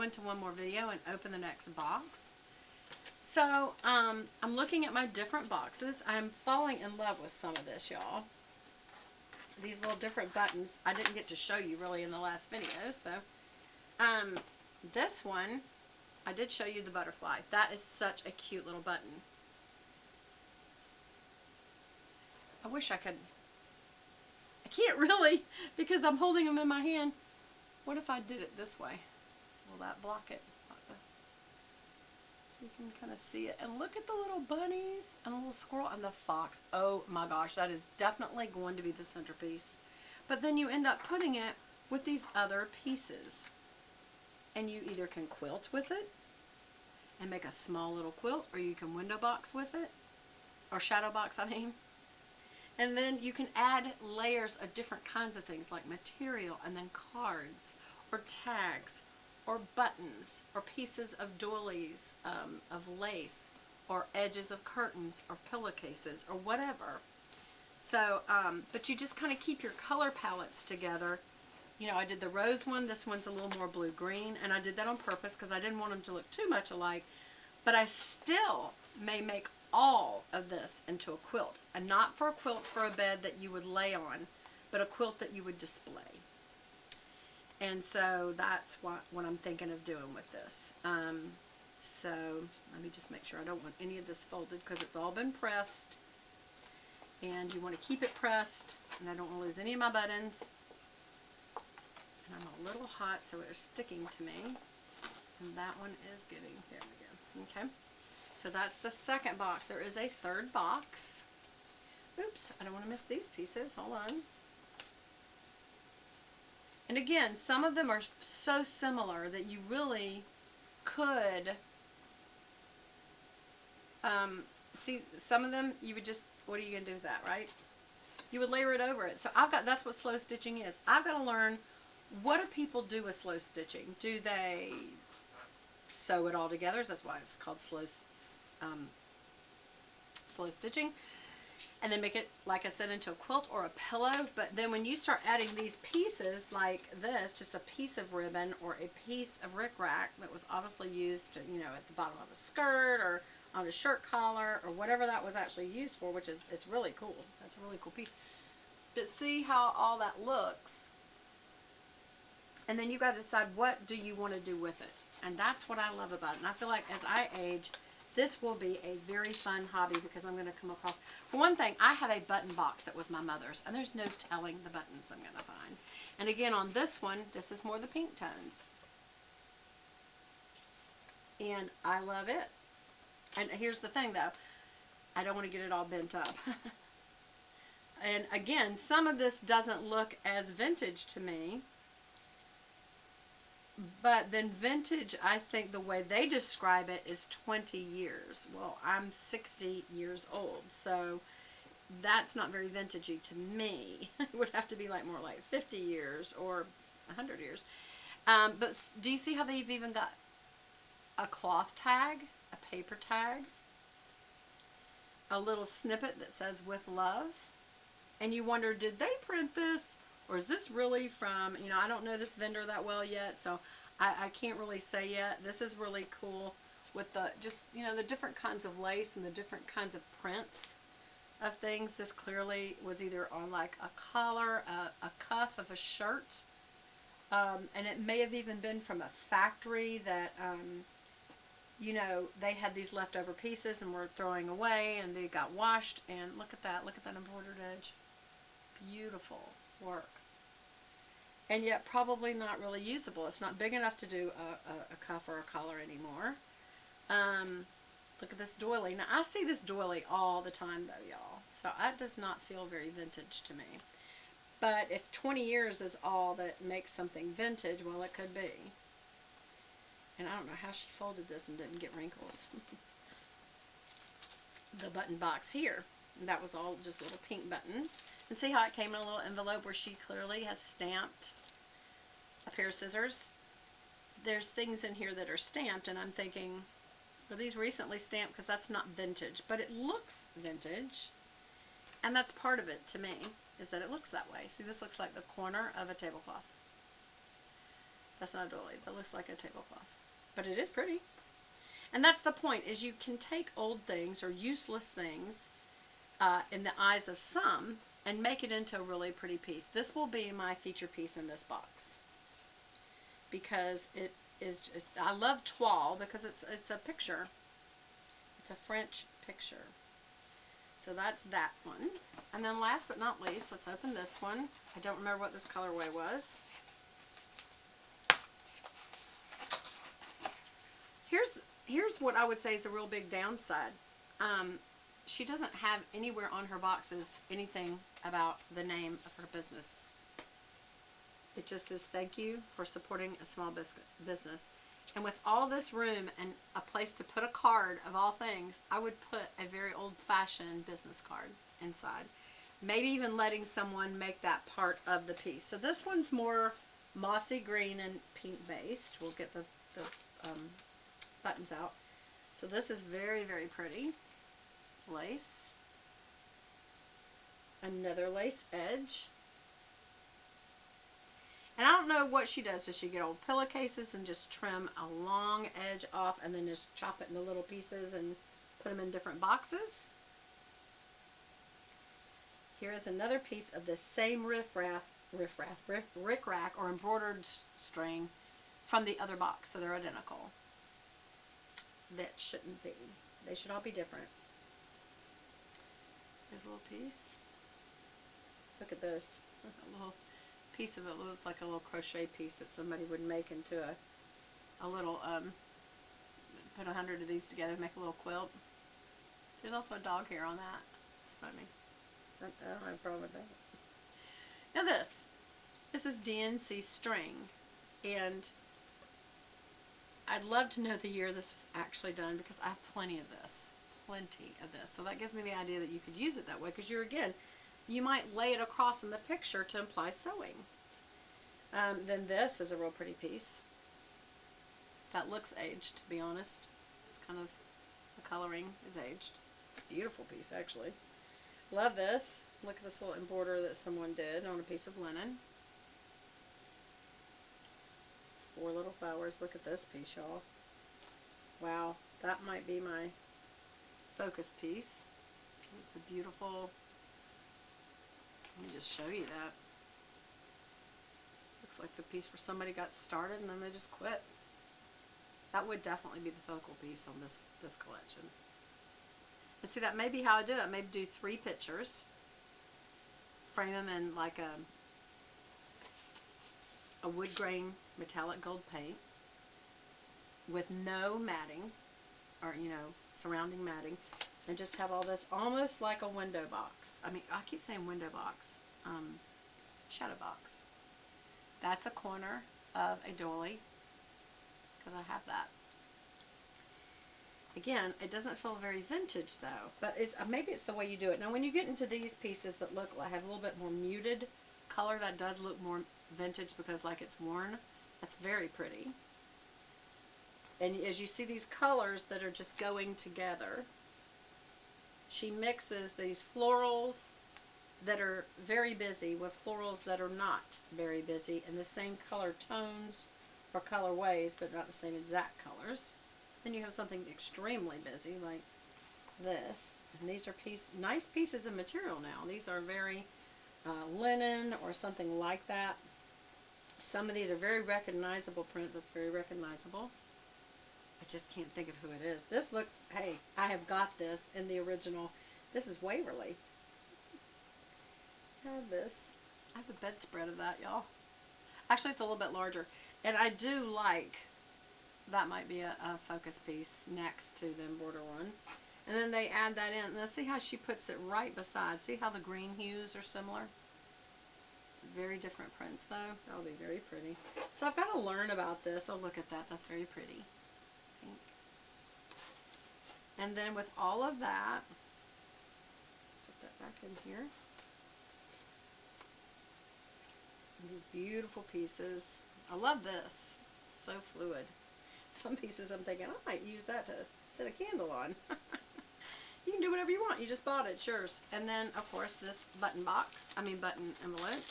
into one more video and open the next box. So, I'm looking at my different boxes. I'm falling in love with some of this, y'all. These little different buttons. I didn't get to show you really in the last video, so. This one, I did show you the butterfly. That is such a cute little button. I wish I could. I can't really because I'm holding them in my hand. What if I did it this way? Will that block it? So you can kind of see it. And look at the little bunnies and the little squirrel and the fox. Oh my gosh, that is definitely going to be the centerpiece. But then you end up putting it with these other pieces. And you either can quilt with it and make a small little quilt, or you can window box with it, or shadow box, I mean. And then you can add layers of different kinds of things like material, and then cards, or tags, or buttons, or pieces of doilies, of lace, or edges of curtains, or pillowcases, or whatever. So, but you just kind of keep your color palettes together. You know, I did the rose one. This one's a little more blue-green, and I did that on purpose because I didn't want them to look too much alike. But I still may make all of this into a quilt, and not for a quilt for a bed that you would lay on, but a quilt that you would display. And so that's what I'm thinking of doing with this. So let me just make sure I don't want any of this folded because it's all been pressed, and you want to keep it pressed, and I don't want to lose any of my buttons. And I'm a little hot, so it's sticking to me. And that one is getting, there we go. Okay. So that's the second box. There is a third box. Oops, I don't want to miss these pieces. Hold on. And again, some of them are so similar that you really could, see, some of them you would just, what are you going to do with that, right? You would layer it over it. So that's what slow stitching is. I've got to learn, what do people do with slow stitching? Do they sew it all together? That's why it's called slow stitching. And then make it, like I said, into a quilt or a pillow. But then when you start adding these pieces like this, just a piece of ribbon or a piece of rickrack that was obviously used to, you know, at the bottom of a skirt or on a shirt collar or whatever that was actually used for, which is, it's really cool. That's a really cool piece. But see how all that looks. And then you got to decide, what do you want to do with it? And that's what I love about it. And I feel like as I age, this will be a very fun hobby because I'm going to come across, for one thing, I have a button box that was my mother's, and there's no telling the buttons I'm going to find. And again, on this one, this is more the pink tones. And I love it. And here's the thing, though. I don't want to get it all bent up. And again, some of this doesn't look as vintage to me. But then vintage, I think the way they describe it is 20 years. Well, I'm 60 years old, so that's not very vintagey to me. It would have to be like more like 50 years or 100 years. But do you see how they've even got a cloth tag, a paper tag, a little snippet that says "with love"? And you wonder, did they print this? Or is this really from, you know, I don't know this vendor that well yet, so I can't really say yet. This is really cool with the, just, you know, the different kinds of lace and the different kinds of prints of things. This clearly was either on like a collar, a cuff of a shirt, and it may have even been from a factory that, you know, they had these leftover pieces and were throwing away, and they got washed, and look at that embroidered edge. Beautiful work. And yet probably not really usable. It's not big enough to do a cuff or a collar anymore. Look at this doily. Now I see this doily all the time though, y'all. So that does not feel very vintage to me. But if 20 years is all that makes something vintage, well, it could be. And I don't know how she folded this and didn't get wrinkles. The button box here. And that was all just little pink buttons. And see how it came in a little envelope where she clearly has stamped a pair of scissors? There's things in here that are stamped, and I'm thinking, were these recently stamped? Because that's not vintage. But it looks vintage. And that's part of it to me, is that it looks that way. See, this looks like the corner of a tablecloth. That's not a doily. That looks like a tablecloth. But it is pretty. And that's the point, is you can take old things or useless things in the eyes of some and make it into a really pretty piece. This will be my feature piece in this box. Because it is just, I love toile because it's a picture. It's a French picture. So that's that one. And then last but not least, let's open this one. I don't remember what this colorway was. Here's what I would say is a real big downside. She doesn't have anywhere on her boxes anything about the name of her business. It just says, thank you for supporting a small business. And with all this room and a place to put a card of all things, I would put a very old-fashioned business card inside. Maybe even letting someone make that part of the piece. So this one's more mossy green and pink based. We'll get the buttons out. So this is very, very pretty. Lace. Another lace edge. And I don't know what she does. Does she get old pillowcases and just trim a long edge off and then just chop it into little pieces and put them in different boxes? Here is another piece of the same rick-rack or embroidered string from the other box. So they're identical. That shouldn't be. They should all be different. There's a little piece. Look at this. Look, a little piece of it looks like a little crochet piece that somebody would make into a little, put 100 of these together, make a little quilt. There's also a dog hair on that. It's funny. I don't have a problem with that. Now this is DNC string, and I'd love to know the year this was actually done because I have plenty of this. So that gives me the idea that you could use it that way because you might lay it across in the picture to imply sewing. Then this is a real pretty piece. That looks aged, to be honest. It's kind of, the coloring is aged. Beautiful piece, actually. Love this. Look at this little embroidery that someone did on a piece of linen. Just 4 little flowers. Look at this piece, y'all. Wow, that might be my focus piece. It's a beautiful, let me just show you that. Looks like the piece where somebody got started and then they just quit. That would definitely be the focal piece on this collection. And see, that may be how I do it. Maybe do 3 pictures, frame them in like a wood grain metallic gold paint with no matting or, surrounding matting, and just have all this almost like a window box. I mean, I keep saying window box. Shadow box. That's a corner of a doily because I have that. Again, it doesn't feel very vintage though, but maybe it's the way you do it. Now when you get into these pieces that look like have a little bit more muted color, that does look more vintage because like it's worn. That's very pretty. And as you see these colors that are just going together, she mixes these florals that are very busy with florals that are not very busy in the same color tones or colorways, but not the same exact colors. Then you have something extremely busy like this. And these are nice pieces of material now. These are very linen or something like that. Some of these are very recognizable print that's very recognizable. I just can't think of who it is. This looks, hey, I have got this in the original. This is Waverly. I have this. I have a bedspread of that, y'all. Actually, it's a little bit larger. And I do like, that might be a focus piece next to the embroider one. And then they add that in. And let's see how she puts it right beside. See how the green hues are similar? Very different prints, though. That'll be very pretty. So I've got to learn about this. Oh, look at that. That's very pretty. Pink. And then with all of that, let's put that back in here. And these beautiful pieces. I love this. It's so fluid. Some pieces I'm thinking, I might use that to set a candle on. You can do whatever you want. You just bought it. It's yours. And then, of course, this button envelope.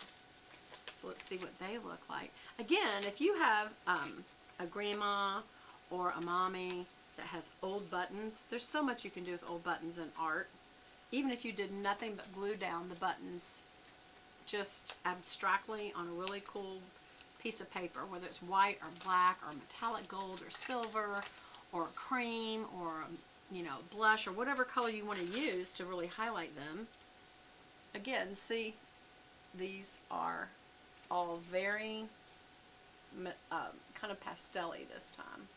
It's So let's see what they look like. Again, if you have a grandma or a mommy that has old buttons, there's so much you can do with old buttons in art. Even if you did nothing but glue down the buttons just abstractly on a really cool piece of paper, whether it's white or black or metallic gold or silver or cream or, you know, blush or whatever color you want to use to really highlight them. Again, see, these are all very kind of pastel-y this time.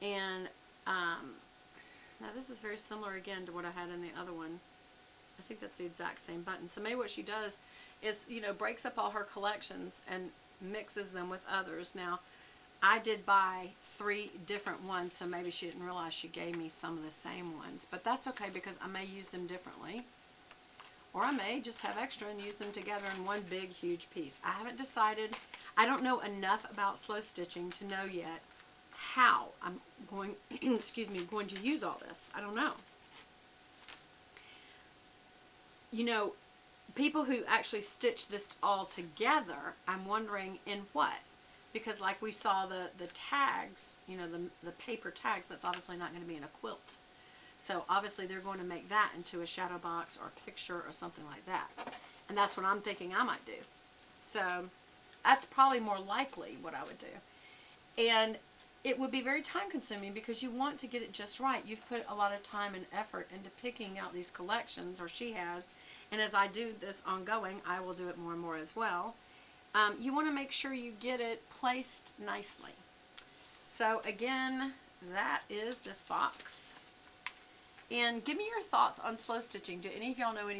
And now this is very similar again to what I had in the other one. I think that's the exact same button. So maybe what she does is, you know, breaks up all her collections and mixes them with others. Now, I did buy 3 different ones, so maybe she didn't realize she gave me some of the same ones. But that's okay because I may use them differently. Or I may just have extra and use them together in one big, huge piece. I haven't decided. I don't know enough about slow stitching to know yet how I'm going, excuse me, going to use all this. I don't know. You know, people who actually stitch this all together, I'm wondering in what? Because like we saw the tags, you know, the paper tags, that's obviously not going to be in a quilt. So obviously they're going to make that into a shadow box or a picture or something like that. And that's what I'm thinking I might do. So that's probably more likely what I would do. And it would be very time consuming because you want to get it just right. You've put a lot of time and effort into picking out these collections, or she has. And as I do this ongoing, I will do it more and more as well. You want to make sure you get it placed nicely. So again, that is this box. And give me your thoughts on slow stitching. Do any of y'all know any